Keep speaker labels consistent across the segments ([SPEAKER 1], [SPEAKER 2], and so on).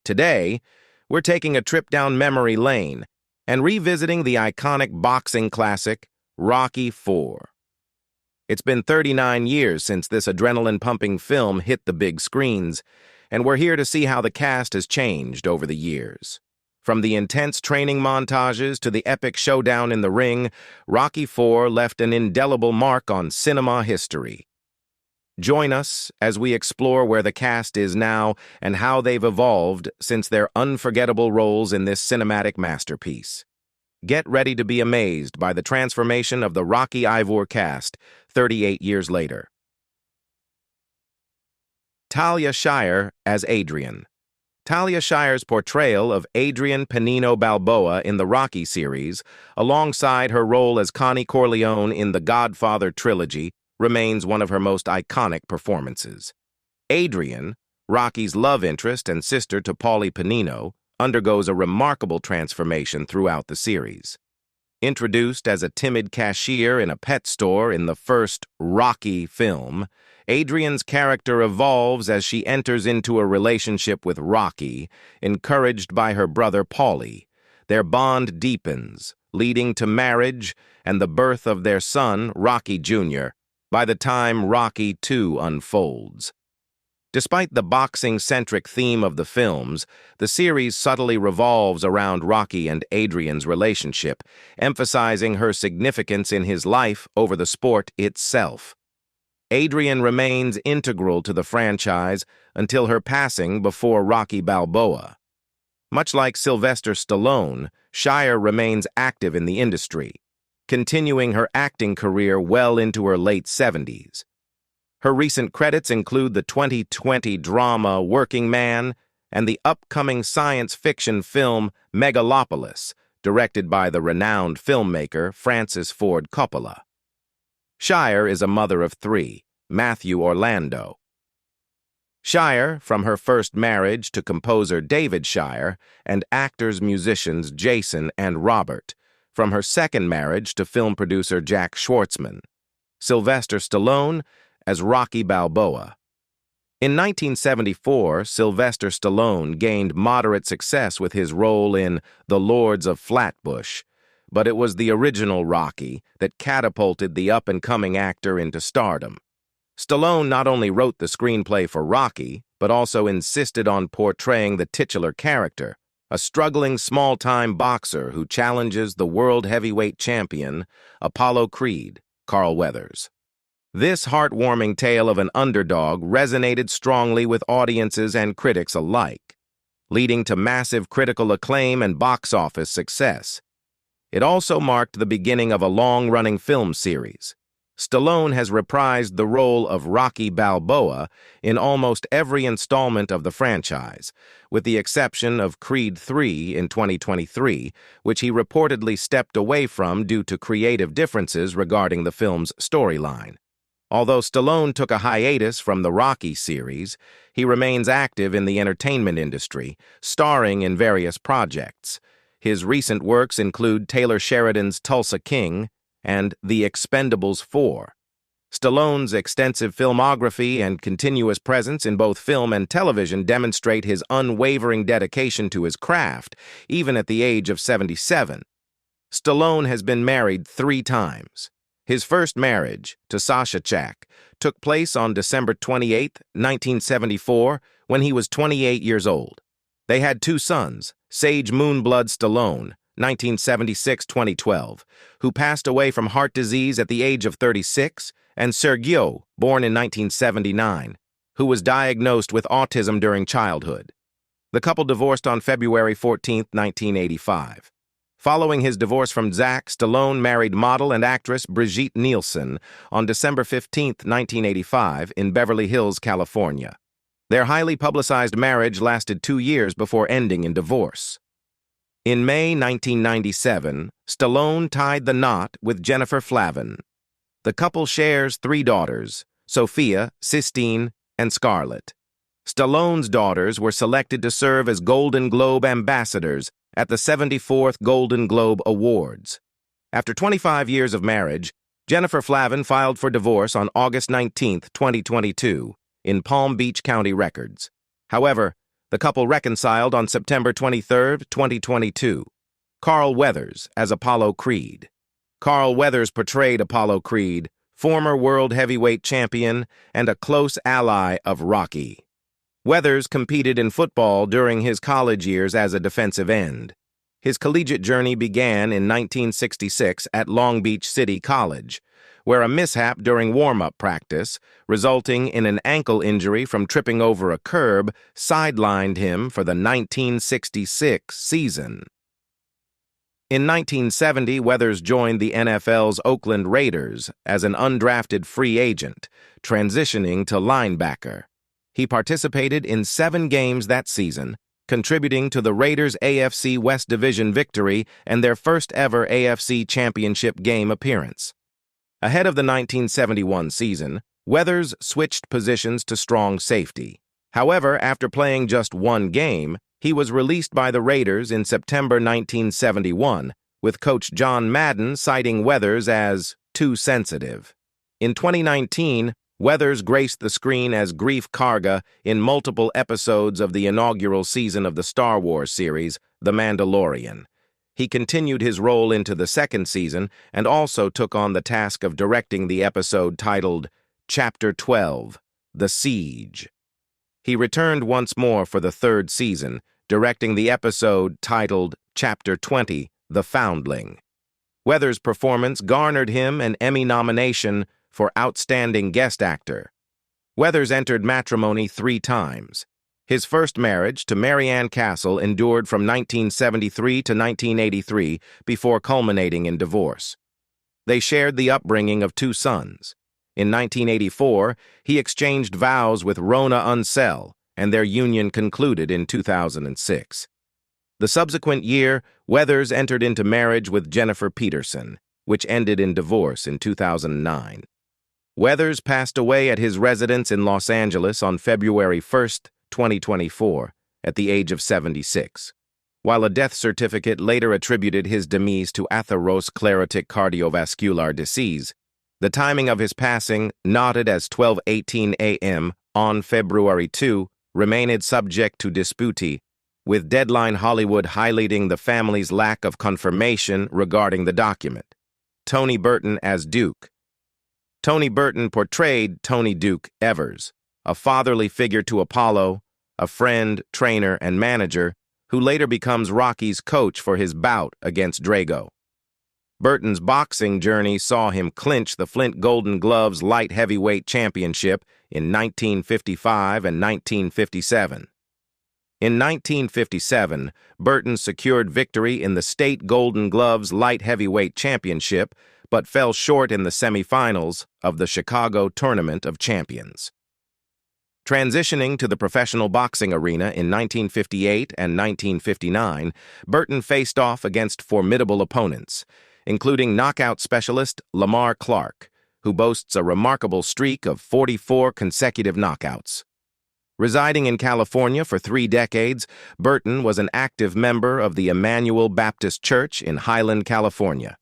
[SPEAKER 1] Today, we're taking a trip down memory lane and revisiting the iconic boxing classic, Rocky IV. It's been 39 years since this adrenaline-pumping film hit the big screens, and we're here to see how the cast has changed over the years. From the intense training montages to the epic showdown in the ring, Rocky IV left an indelible mark on cinema history. Join us as we explore where the cast is now and how they've evolved since their unforgettable roles in this cinematic masterpiece. Get ready to be amazed by the transformation of the Rocky IV cast 38 years later. Talia Shire as Adrian. Talia Shire's portrayal of Adrian Panino Balboa in the Rocky series, alongside her role as Connie Corleone in the Godfather trilogy, remains one of her most iconic performances. Adrian, Rocky's love interest and sister to Paulie Panino, undergoes a remarkable transformation throughout the series. Introduced as a timid cashier in a pet store in the first Rocky film, Adrian's character evolves as she enters into a relationship with Rocky, encouraged by her brother Paulie. Their bond deepens, leading to marriage and the birth of their son, Rocky Jr., by the time Rocky II unfolds. Despite the boxing-centric theme of the films, the series subtly revolves around Rocky and Adrian's relationship, emphasizing her significance in his life over the sport itself. Adrian remains integral to the franchise until her passing before Rocky Balboa. Much like Sylvester Stallone, Shire remains active in the industry, continuing her acting career well into her late 70s. Her recent credits include the 2020 drama Working Man and the upcoming science fiction film Megalopolis, directed by the renowned filmmaker Francis Ford Coppola. Shire is a mother of three, Matthew Orlando. Shire, from her first marriage to composer David Shire and actors-musicians Jason and Robert, from her second marriage to film producer Jack Schwartzman. Sylvester Stallone as Rocky Balboa. In 1974, Sylvester Stallone gained moderate success with his role in The Lords of Flatbush, but it was the original Rocky that catapulted the up-and-coming actor into stardom. Stallone not only wrote the screenplay for Rocky, but also insisted on portraying the titular character, a struggling small-time boxer who challenges the world heavyweight champion, Apollo Creed, Carl Weathers. This heartwarming tale of an underdog resonated strongly with audiences and critics alike, leading to massive critical acclaim and box office success. It also marked the beginning of a long-running film series. Stallone has reprised the role of Rocky Balboa in almost every installment of the franchise, with the exception of Creed III in 2023, which he reportedly stepped away from due to creative differences regarding the film's storyline. Although Stallone took a hiatus from the Rocky series, he remains active in the entertainment industry, starring in various projects. His recent works include Taylor Sheridan's Tulsa King and The Expendables 4. Stallone's extensive filmography and continuous presence in both film and television demonstrate his unwavering dedication to his craft, even at the age of 77. Stallone has been married 3 times. His first marriage, to Sasha Chak, took place on December 28, 1974, when he was 28 years old. They had 2 sons, Sage Moonblood Stallone, 1976-2012, who passed away from heart disease at the age of 36, and Sergio, born in 1979, who was diagnosed with autism during childhood. The couple divorced on February 14, 1985. Following his divorce from Zach, Stallone married model and actress Brigitte Nielsen on December 15, 1985, in Beverly Hills, California. Their highly publicized marriage lasted 2 years before ending in divorce. In May 1997, Stallone tied the knot with Jennifer Flavin. The couple shares 3 daughters, Sophia, Sistine, and Scarlett. Stallone's daughters were selected to serve as Golden Globe ambassadors at the 74th Golden Globe Awards. After 25 years of marriage, Jennifer Flavin filed for divorce on August 19, 2022, in Palm Beach County records. However, The couple reconciled on September 23, 2022. Carl Weathers as Apollo Creed. Carl Weathers portrayed Apollo Creed, former world heavyweight champion and a close ally of Rocky. Weathers competed in football during his college years as a defensive end. His collegiate journey began in 1966 at Long Beach City College, where a mishap during warm-up practice, resulting in an ankle injury from tripping over a curb, sidelined him for the 1966 season. In 1970, Weathers joined the NFL's Oakland Raiders as an undrafted free agent, transitioning to linebacker. He participated in 7 games that season, contributing to the Raiders' AFC West Division victory and their first-ever AFC Championship game appearance. Ahead of the 1971 season, Weathers switched positions to strong safety. However, after playing just 1 game, he was released by the Raiders in September 1971, with coach John Madden citing Weathers as too sensitive. In 2019, Weathers graced the screen as Greef Karga in multiple episodes of the inaugural season of the Star Wars series, The Mandalorian. He continued his role into the second season and also took on the task of directing the episode titled Chapter 12, The Siege. He returned once more for the 3rd season, directing the episode titled Chapter 20, The Foundling. Weathers' performance garnered him an Emmy nomination for Outstanding Guest Actor. Weathers entered matrimony 3 times. His first marriage to Mary Ann Castle endured from 1973 to 1983 before culminating in divorce. They shared the upbringing of 2 sons. In 1984, he exchanged vows with Rona Unsell, and their union concluded in 2006. The subsequent year, Weathers entered into marriage with Jennifer Peterson, which ended in divorce in 2009. Weathers passed away at his residence in Los Angeles on February 1, 2024, at the age of 76, while a death certificate later attributed his demise to atherosclerotic cardiovascular disease. The timing of his passing, noted as 12:18 a.m. on February 2, remained subject to dispute, with Deadline Hollywood highlighting the family's lack of confirmation regarding the document. Tony Burton as Duke. Tony Burton portrayed Tony Duke Evers, a fatherly figure to Apollo, a friend, trainer, and manager, who later becomes Rocky's coach for his bout against Drago. Burton's boxing journey saw him clinch the Flint Golden Gloves light heavyweight championship in 1955 and 1957. In 1957, Burton secured victory in the state Golden Gloves light heavyweight championship, but fell short in the semifinals of the Chicago Tournament of Champions. Transitioning to the professional boxing arena in 1958 and 1959, Burton faced off against formidable opponents, including knockout specialist Lamar Clark, who boasts a remarkable streak of 44 consecutive knockouts. Residing in California for 3 decades, Burton was an active member of the Emmanuel Baptist Church in Highland, California.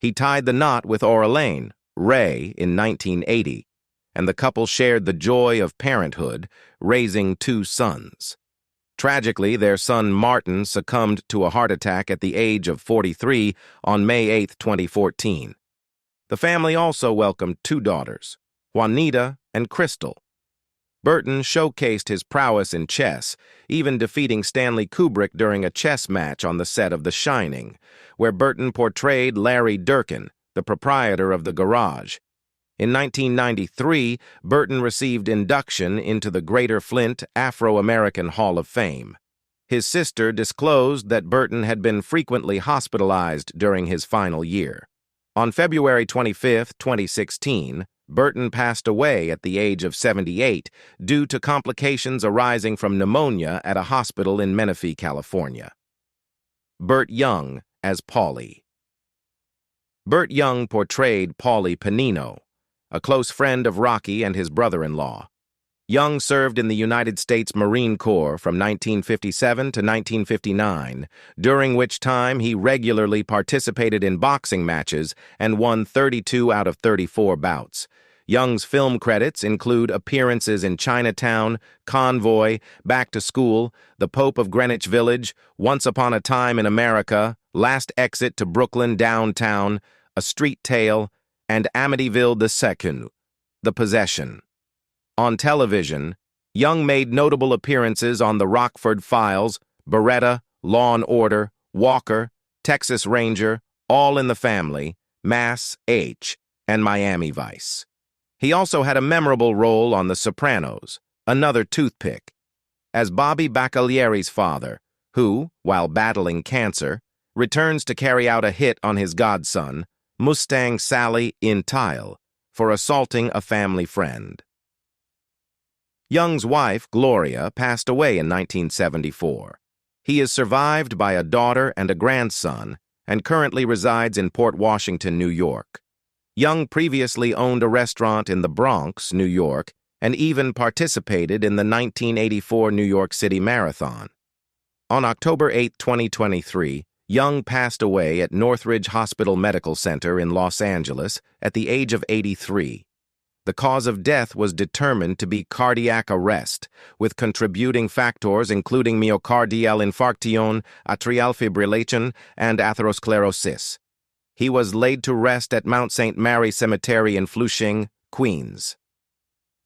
[SPEAKER 1] He tied the knot with Orlaine, Ray, in 1980, and the couple shared the joy of parenthood, raising 2 sons. Tragically, their son Martin succumbed to a heart attack at the age of 43 on May 8, 2014. The family also welcomed 2 daughters, Juanita and Crystal. Burton showcased his prowess in chess, even defeating Stanley Kubrick during a chess match on the set of The Shining, where Burton portrayed Larry Durkin, the proprietor of the garage. In 1993, Burton received induction into the Greater Flint Afro-American Hall of Fame. His sister disclosed that Burton had been frequently hospitalized during his final year. On February 25, 2016, Burton passed away at the age of 78 due to complications arising from pneumonia at a hospital in Menifee, California. Bert Young as Paulie. Bert Young portrayed Paulie Panino, a close friend of Rocky and his brother-in-law. Young served in the United States Marine Corps from 1957 to 1959, during which time he regularly participated in boxing matches and won 32 out of 34 bouts. Young's film credits include appearances in Chinatown, Convoy, Back to School, The Pope of Greenwich Village, Once Upon a Time in America, Last Exit to Brooklyn Downtown, A Street Tale, and Amityville II, The Possession. On television, Young made notable appearances on The Rockford Files, Beretta, Law & Order, Walker, Texas Ranger, All in the Family, Mass H, and Miami Vice. He also had a memorable role on The Sopranos, Another Toothpick, as Bobby Bacalieri's father, who, while battling cancer, returns to carry out a hit on his godson, Mustang Sally in Tile, for assaulting a family friend. Young's wife, Gloria, passed away in 1974. He is survived by a daughter and a grandson and currently resides in Port Washington, New York. Young previously owned a restaurant in the Bronx, New York, and even participated in the 1984 New York City Marathon. On October 8, 2023, Young passed away at Northridge Hospital Medical Center in Los Angeles at the age of 83. The cause of death was determined to be cardiac arrest, with contributing factors including myocardial infarction, atrial fibrillation, and atherosclerosis. He was laid to rest at Mount St. Mary Cemetery in Flushing, Queens.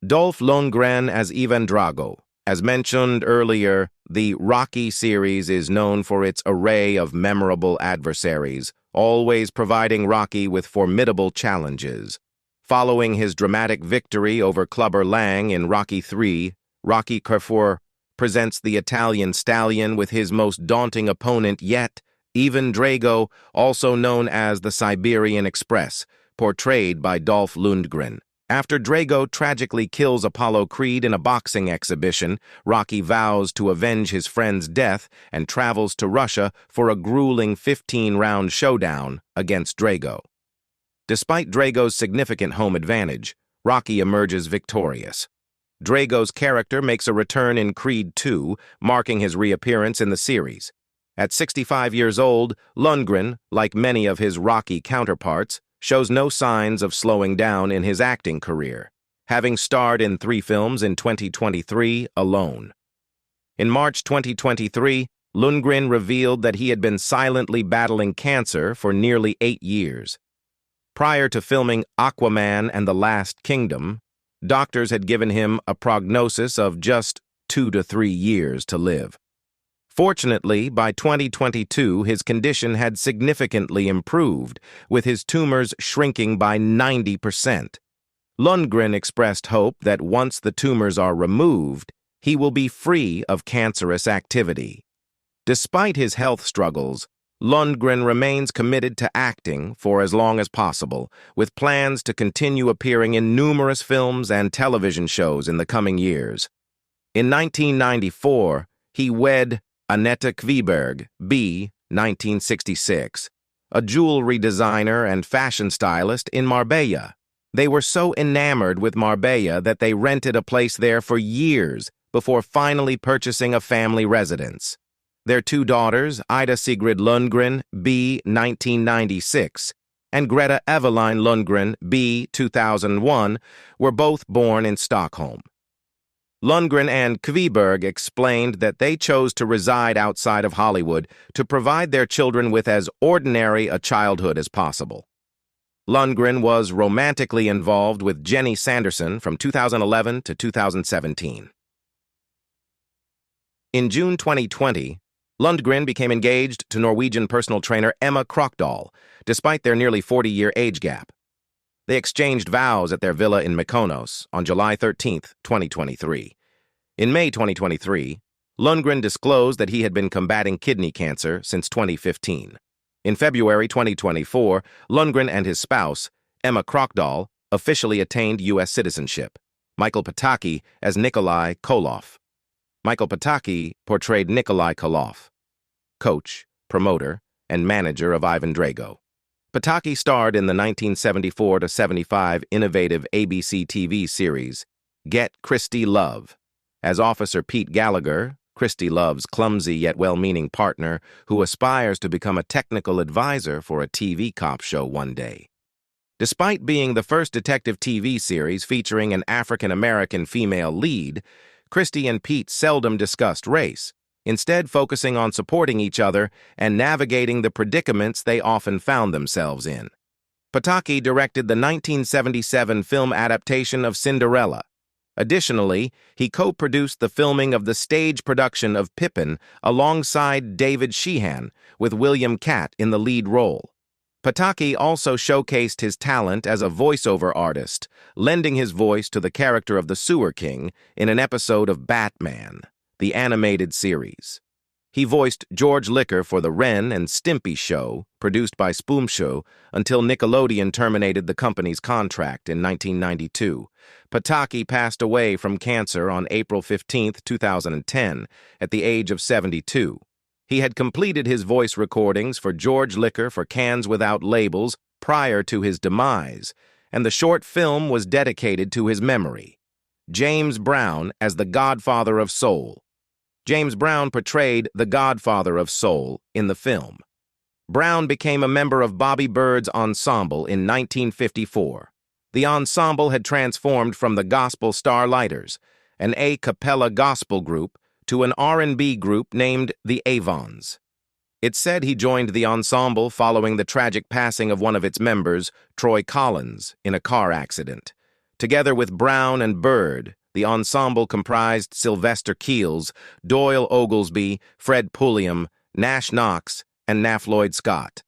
[SPEAKER 1] Dolph Lundgren as Ivan Drago. As mentioned earlier, the Rocky series is known for its array of memorable adversaries, always providing Rocky with formidable challenges. Following his dramatic victory over Clubber Lang in Rocky III, Rocky IV presents the Italian stallion with his most daunting opponent yet, Ivan Drago, also known as the Siberian Express, portrayed by Dolph Lundgren. After Drago tragically kills Apollo Creed in a boxing exhibition, Rocky vows to avenge his friend's death and travels to Russia for a grueling 15-round showdown against Drago. Despite Drago's significant home advantage, Rocky emerges victorious. Drago's character makes a return in Creed II, marking his reappearance in the series. At 65 years old, Lundgren, like many of his Rocky counterparts, shows no signs of slowing down in his acting career, having starred in 3 films in 2023 alone. In March 2023, Lundgren revealed that he had been silently battling cancer for nearly 8 years. Prior to filming Aquaman and the Last Kingdom, doctors had given him a prognosis of just 2 to 3 years to live. Fortunately, by 2022, his condition had significantly improved, with his tumors shrinking by 90%. Lundgren expressed hope that once the tumors are removed, he will be free of cancerous activity. Despite his health struggles, Lundgren remains committed to acting for as long as possible, with plans to continue appearing in numerous films and television shows in the coming years. In 1994, he wed Annette Kviberg, b. 1966, a jewelry designer and fashion stylist in Marbella. They were so enamored with Marbella that they rented a place there for years before finally purchasing a family residence. Their 2 daughters, Ida Sigrid Lundgren, b. 1996, and Greta Eveline Lundgren, b. 2001, were both born in Stockholm. Lundgren and Kviberg explained that they chose to reside outside of Hollywood to provide their children with as ordinary a childhood as possible. Lundgren was romantically involved with Jenny Sanderson from 2011 to 2017. In June 2020, Lundgren became engaged to Norwegian personal trainer Emma Krokdal, despite their nearly 40-year age gap. They exchanged vows at their villa in Mykonos on July 13, 2023. In May 2023, Lundgren disclosed that he had been combating kidney cancer since 2015. In February 2024, Lundgren and his spouse, Emma Krokdal, officially attained U.S. citizenship. Michael Pataki as Nikolai Koloff. Michael Pataki portrayed Nikolai Koloff, coach, promoter, and manager of Ivan Drago. Pataki starred in the 1974-75 innovative ABC TV series Get Christy Love as Officer Pete Gallagher, Christy Love's clumsy yet well-meaning partner who aspires to become a technical advisor for a TV cop show one day. Despite being the first detective TV series featuring an African-American female lead, Christy and Pete seldom discussed race, instead focusing on supporting each other and navigating the predicaments they often found themselves in. Pataki directed the 1977 film adaptation of Cinderella. Additionally, he co-produced the filming of the stage production of Pippin alongside David Sheehan, with William Catt in the lead role. Pataki also showcased his talent as a voiceover artist, lending his voice to the character of the Sewer King in an episode of Batman, the animated series. He voiced George Licker for the Ren and Stimpy show, produced by Spoomshow, until Nickelodeon terminated the company's contract in 1992. Pataki passed away from cancer on April 15, 2010, at the age of 72. He had completed his voice recordings for George Licker for Cans Without Labels prior to his demise, and the short film was dedicated to his memory. James Brown as the Godfather of Soul. James Brown portrayed the Godfather of Soul in the film. Brown became a member of Bobby Byrd's ensemble in 1954. The ensemble had transformed from the Gospel Starlighters, an a cappella gospel group, to an R&B group named the Avons. It's said he joined the ensemble following the tragic passing of one of its members, Troy Collins, in a car accident. Together with Brown and Byrd, the ensemble comprised Sylvester Keels, Doyle Oglesby, Fred Pulliam, Nash Knox, and Nafloyd Scott.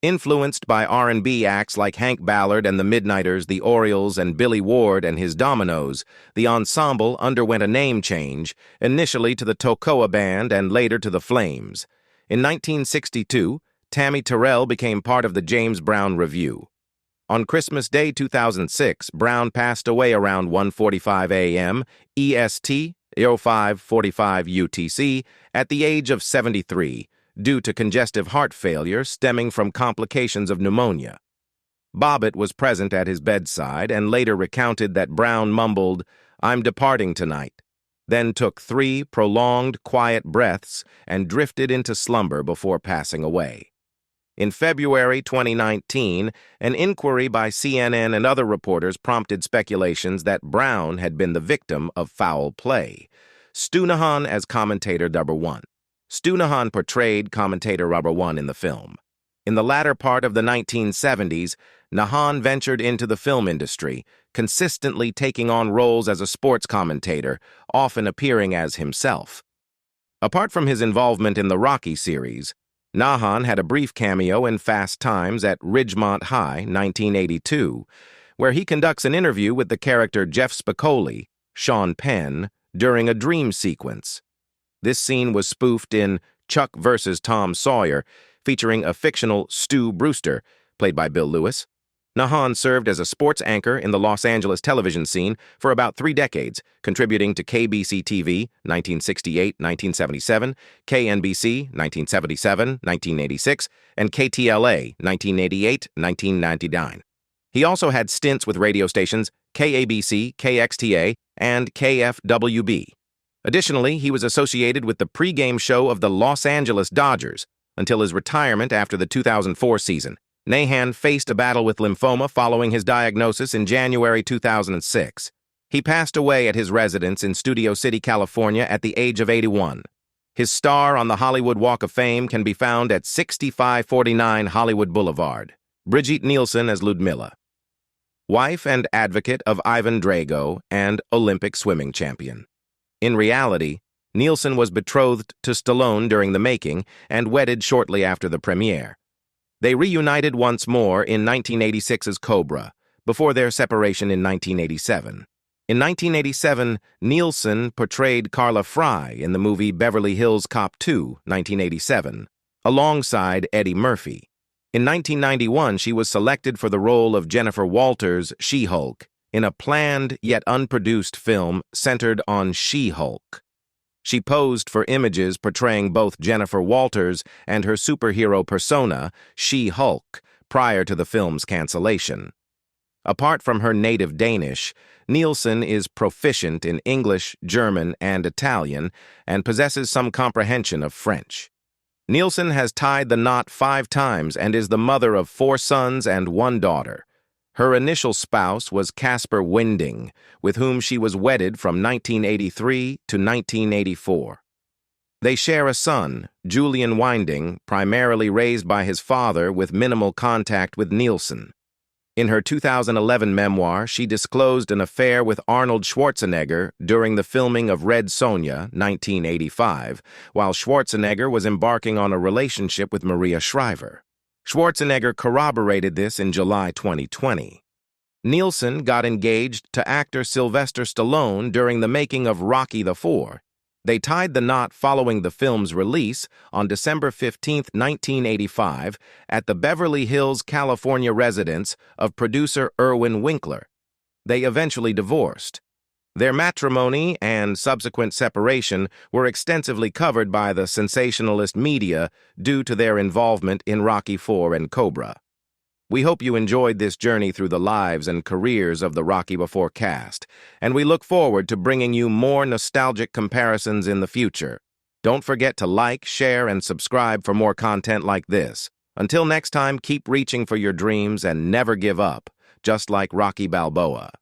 [SPEAKER 1] Influenced by R&B acts like Hank Ballard and the Midnighters, the Orioles, and Billy Ward and his Dominoes, the ensemble underwent a name change, initially to the Tocoa Band and later to the Flames. In 1962, Tammy Terrell became part of the James Brown Revue. On Christmas Day 2006, Brown passed away around 1:45 a.m. EST, 05:45 UTC, at the age of 73, due to congestive heart failure stemming from complications of pneumonia. Bobbitt was present at his bedside and later recounted that Brown mumbled, "I'm departing tonight," then took 3 prolonged, quiet breaths and drifted into slumber before passing away. In February 2019, an inquiry by CNN and other reporters prompted speculations that Brown had been the victim of foul play. Stu Nahan as commentator number 1. Stu Nahan portrayed commentator number 1 in the film. In the latter part of the 1970s, Nahan ventured into the film industry, consistently taking on roles as a sports commentator, often appearing as himself. Apart from his involvement in the Rocky series, Nahan had a brief cameo in Fast Times at Ridgemont High, 1982, where he conducts an interview with the character Jeff Spicoli, Sean Penn, during a dream sequence. This scene was spoofed in Chuck vs. Tom Sawyer, featuring a fictional Stu Brewster, played by Bill Lewis. Nahan served as a sports anchor in the Los Angeles television scene for about 3 decades, contributing to KBC-TV 1968-1977, KNBC 1977-1986, and KTLA 1988-1999. He also had stints with radio stations KABC, KXTA, and KFWB. Additionally, he was associated with the pregame show of the Los Angeles Dodgers until his retirement after the 2004 season. Nahan faced a battle with lymphoma following his diagnosis in January 2006. He passed away at his residence in Studio City, California at the age of 81. His star on the Hollywood Walk of Fame can be found at 6549 Hollywood Boulevard. Brigitte Nielsen as Ludmilla. Wife and advocate of Ivan Drago and Olympic swimming champion. In reality, Nielsen was betrothed to Stallone during the making and wedded shortly after the premiere. They reunited once more in 1986's Cobra, before their separation in 1987. In 1987, Nielsen portrayed Carla Fry in the movie Beverly Hills Cop 2, 1987, alongside Eddie Murphy. In 1991, she was selected for the role of Jennifer Walters' She-Hulk in a planned yet unproduced film centered on She-Hulk. She posed for images portraying both Jennifer Walters and her superhero persona, She-Hulk, prior to the film's cancellation. Apart from her native Danish, Nielsen is proficient in English, German, and Italian, and possesses some comprehension of French. Nielsen has tied the knot 5 times and is the mother of 4 sons and 1 daughter. Her initial spouse was Casper Winding, with whom she was wedded from 1983 to 1984. They share a son, Julian Winding, primarily raised by his father with minimal contact with Nielsen. In her 2011 memoir, she disclosed an affair with Arnold Schwarzenegger during the filming of Red Sonja, 1985, while Schwarzenegger was embarking on a relationship with Maria Shriver. Schwarzenegger corroborated this in July 2020. Nielsen got engaged to actor Sylvester Stallone during the making of Rocky IV. They tied the knot following the film's release on December 15, 1985, at the Beverly Hills, California residence of producer Irwin Winkler. They eventually divorced. Their matrimony and subsequent separation were extensively covered by the sensationalist media due to their involvement in Rocky IV and Cobra. We hope you enjoyed this journey through the lives and careers of the Rocky IV cast, and we look forward to bringing you more nostalgic comparisons in the future. Don't forget to like, share, and subscribe for more content like this. Until next time, keep reaching for your dreams and never give up, just like Rocky Balboa.